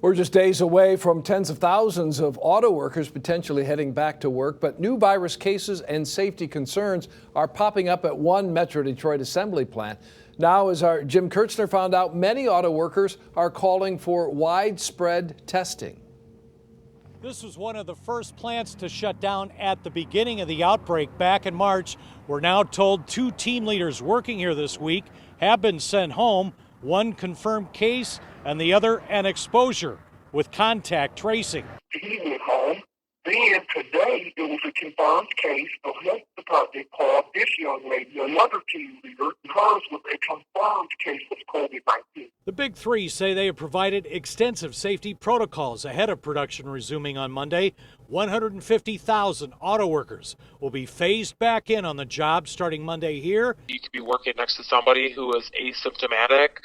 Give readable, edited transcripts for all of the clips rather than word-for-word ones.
We're just days away from tens of thousands of auto workers potentially heading back to work, but new virus cases and safety concerns are popping up at one Metro Detroit assembly plant. Now, as our Jim Kurtzner found out, many auto workers are calling for widespread testing. This was one of the first plants to shut down at the beginning of the outbreak back in March. We're now told 2 team leaders working here this week have been sent home, one confirmed case and the other an exposure with contact tracing. He went home. Then today it was a confirmed case. The health department called this young lady, another team leader. Hers was a confirmed case of COVID-19. The Big Three say they have provided extensive safety protocols ahead of production resuming on Monday. 150,000 auto workers will be phased back in on the job starting Monday here. You could be working next to somebody who is asymptomatic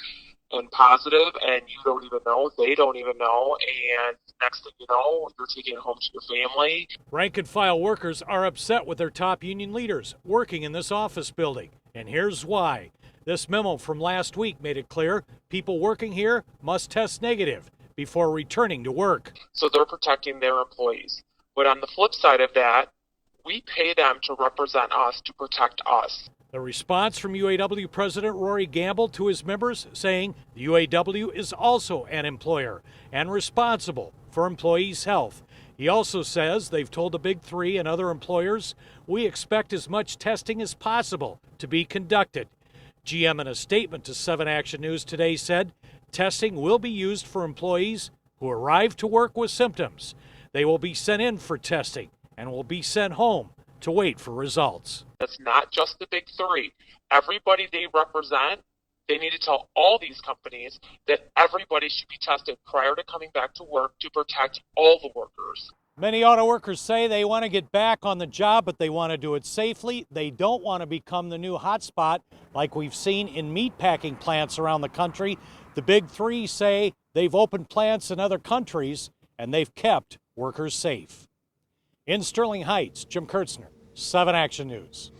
and positive, and you don't even know, they don't even know, and next thing you know, you're taking it home to your family. Rank and file workers are upset with their top union leaders working in this office building, and here's why. This memo from last week made it clear people working here must test negative before returning to work. So they're protecting their employees. But on the flip side of that, we pay them to represent us, to protect us. The response from UAW President Rory Gamble to his members saying the UAW is also an employer and responsible for employees' health. He also says they've told the Big Three and other employers, we expect as much testing as possible to be conducted. GM in a statement to 7 Action News today said testing will be used for employees who arrive to work with symptoms. They will be sent in for testing and will be sent home to wait for results. That's not just the Big Three. Everybody they represent, they need to tell all these companies that everybody should be tested prior to coming back to work to protect all the workers. Many auto workers say they want to get back on the job, but they want to do it safely. They don't want to become the new hotspot like we've seen in meatpacking plants around the country. The Big Three say they've opened plants in other countries and they've kept workers safe. In Sterling Heights, Jim Kurtzner, 7 Action News.